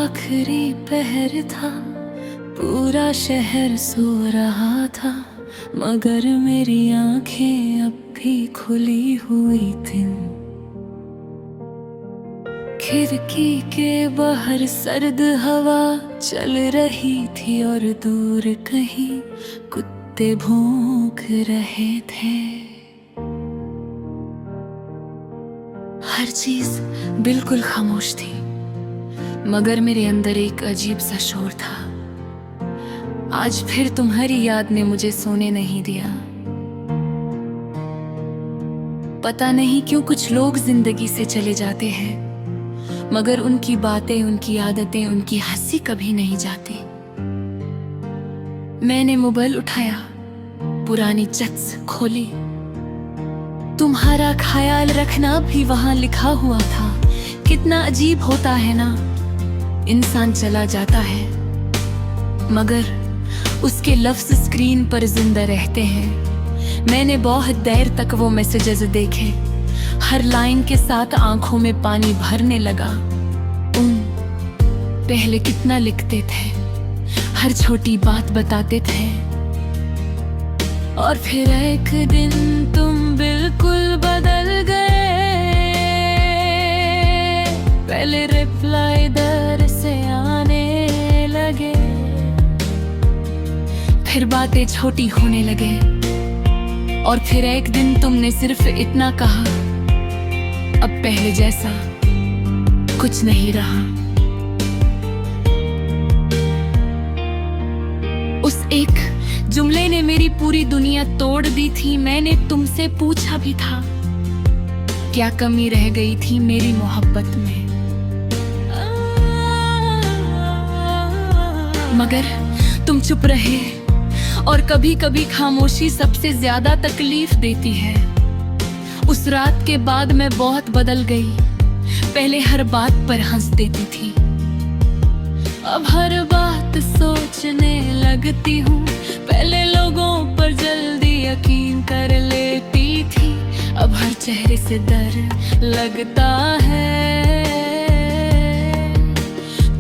आखिरी पहर था, पूरा शहर सो रहा था, मगर मेरी आंखें अब भी खुली हुई थीं। खिड़की के बाहर सर्द हवा चल रही थी और दूर कहीं कुत्ते भौंक रहे थे। हर चीज बिल्कुल खामोश थी, मगर मेरे अंदर एक अजीब सा शोर था। आज फिर तुम्हारी याद ने मुझे सोने नहीं दिया। पता नहीं क्यों कुछ लोग जिंदगी से चले जाते हैं, मगर उनकी बातें, उनकी आदतें, उनकी हंसी कभी नहीं जाती। मैंने मोबाइल उठाया, पुरानी चैट्स खोली। तुम्हारा ख्याल रखना भी वहां लिखा हुआ था। कितना अजीब होता है ना, इंसान चला जाता है मगर उसके लफ्ज स्क्रीन पर जिंदा रहते हैं। मैंने बहुत देर तक वो मैसेजेस देखे, हर लाइन के साथ आंखों में पानी भरने लगा। पहले कितना लिखते थे, हर छोटी बात बताते थे, और फिर एक दिन तुम बिल्कुल बदल गए। पहले रिप्लाई दर से आने लगे, फिर बातें छोटी होने लगे, और फिर एक दिन तुमने सिर्फ इतना कहा, अब पहले जैसा कुछ नहीं रहा। उस एक जुमले ने मेरी पूरी दुनिया तोड़ दी थी। मैंने तुमसे पूछा भी था, क्या कमी रह गई थी मेरी मोहब्बत में, मगर तुम चुप रहे। और कभी कभी खामोशी सबसे ज्यादा तकलीफ देती है। उस रात के बाद मैं बहुत बदल गई। पहले हर बात पर हंस देती थी, अब हर बात सोचने लगती हूँ। पहले लोगों पर जल्दी यकीन कर लेती थी, अब हर चेहरे से डर लगता है।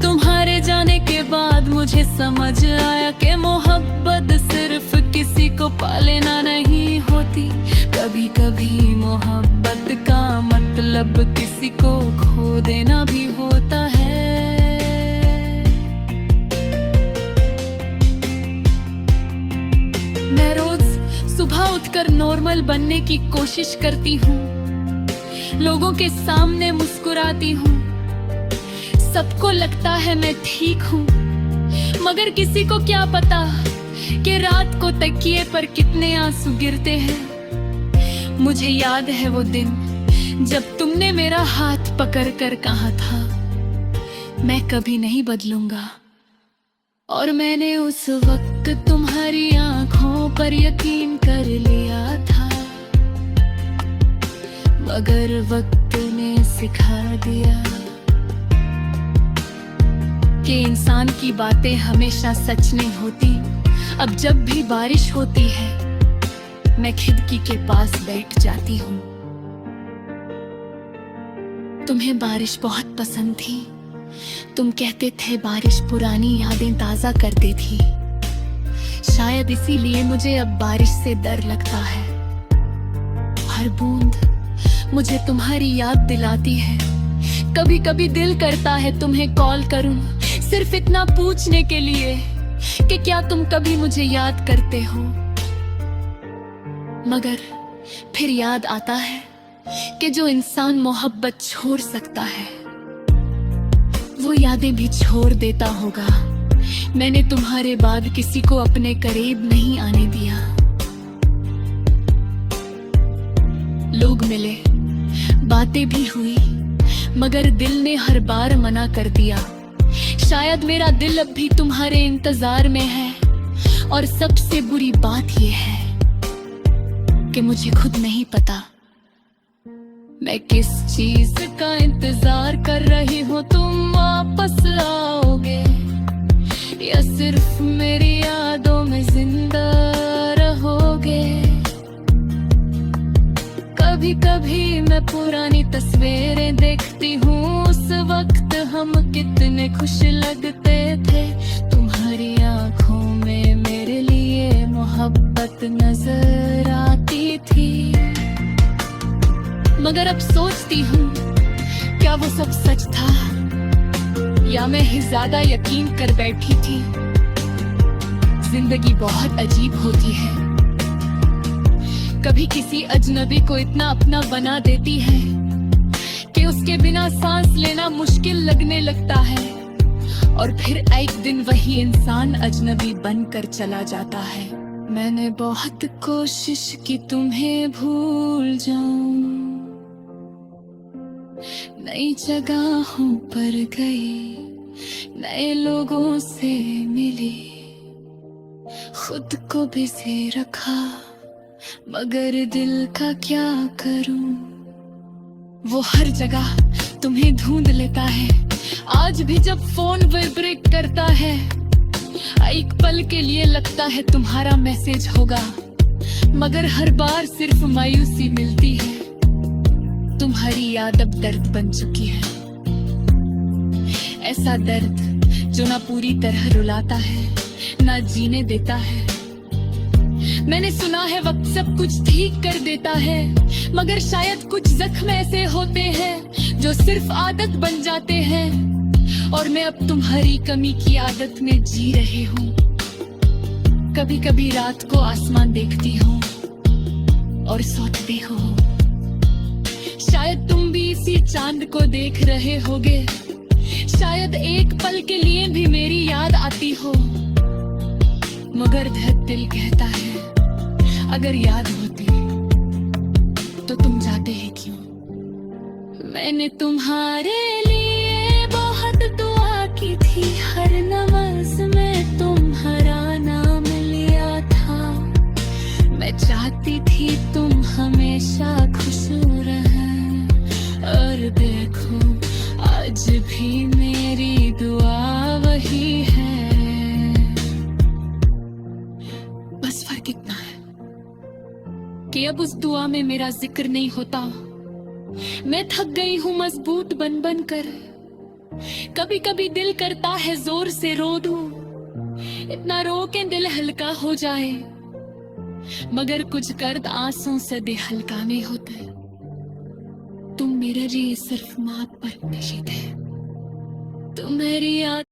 तुम्हारे जाने के बाद मुझे समझ आया कि मोहब्बत सिर्फ किसी को पा लेना नहीं होती। कभी कभी मोहब्बत का मतलब किसी को खो देना भी होता है। मैं रोज सुबह उठकर नॉर्मल बनने की कोशिश करती हूँ, लोगों के सामने मुस्कुराती हूँ, सबको लगता है मैं ठीक हूँ, मगर किसी को क्या पता कि रात को तकिए पर कितने आंसू गिरते हैं। मुझे याद है वो दिन जब तुमने मेरा हाथ पकड़ कर कहा था, मैं कभी नहीं बदलूंगा। और मैंने उस वक्त तुम्हारी आंखों पर यकीन कर लिया था, मगर वक्त ने सिखा दिया कि इंसान की बातें हमेशा सच नहीं होती। अब जब भी बारिश होती है, मैं खिड़की के पास बैठ जाती हूँ। तुम्हें बारिश बहुत पसंद थी। तुम कहते थे बारिश पुरानी यादें ताजा करती थी। शायद इसीलिए मुझे अब बारिश से डर लगता है। हर बूंद मुझे तुम्हारी याद दिलाती है। कभी कभी दिल करता है तुम्हें कॉल करूं, सिर्फ इतना पूछने के लिए कि क्या तुम कभी मुझे याद करते हो। मगर फिर याद आता है कि जो इंसान मोहब्बत छोड़ सकता है, वो यादें भी छोड़ देता होगा। मैंने तुम्हारे बाद किसी को अपने करीब नहीं आने दिया। लोग मिले, बातें भी हुई, मगर दिल ने हर बार मना कर दिया। शायद मेरा दिल अब भी तुम्हारे इंतजार में है। और सबसे बुरी बात यह है कि मुझे खुद नहीं पता मैं किस चीज का इंतजार कर रही हूँ। तुम वापस आओगे या सिर्फ मेरी यादों में जिंदा रहोगे। कभी कभी मैं पुरानी तस्वीरें देखती हूँ, उस वक्त हम कितने में खुश लगते थे। तुम्हारी आंखों में मेरे लिए मोहब्बत नजर आती थी। मगर अब सोचती हूँ, क्या वो सब सच था या मैं ही ज्यादा यकीन कर बैठी थी। जिंदगी बहुत अजीब होती है, कभी किसी अजनबी को इतना अपना बना देती है कि उसके बिना सांस लेना मुश्किल लगने लगता है। और फिर एक दिन वही इंसान अजनबी बनकर चला जाता है। मैंने बहुत कोशिश की तुम्हें भूल जाऊं, नई जगहों पर गई, नए लोगों से मिली, खुद को बिजी रखा, मगर दिल का क्या करूं। वो हर जगह तुम्हें ढूंढ लेता है। आज भी जब फोन वाइब्रेट करता है, एक पल के लिए लगता है तुम्हारा मैसेज होगा, मगर हर बार सिर्फ मायूसी मिलती है। तुम्हारी याद अब दर्द बन चुकी है, ऐसा दर्द जो ना पूरी तरह रुलाता है ना जीने देता है। मैंने सुना है वक्त सब कुछ ठीक कर देता है, मगर शायद कुछ जख्म ऐसे होते हैं जो सिर्फ आदत बन जाते हैं। और मैं अब तुम्हारी कमी की आदत में जी रही हूँ। कभी कभी रात को आसमान देखती हूँ और सोचती हूँ, शायद तुम भी इसी चांद को देख रहे होगे। शायद एक पल के लिए भी मेरी याद आती हो, मगर दिल कहता है, अगर याद होती तो तुम जाते ही क्यों। मैंने तुम्हारे लिए बहुत दुआ की थी, हर नमाज में तुम्हारा नाम लिया था। मैं चाहती थी तुम हमेशा खुश रहें, और देखो आज भी मेरी दुआ वही है। बस फर्क इतना है कि अब उस दुआ में मेरा जिक्र नहीं होता। मैं थक गई हूँ मजबूत बन बन कर। कभी कभी दिल करता है जोर से रो दूं, इतना रो के दिल हल्का हो जाए, मगर कुछ कर्द आंसू से दिल हल्का नहीं होते। तुम मेरे लिए सिर्फ मात पर नहीं थे, तुम मेरी याद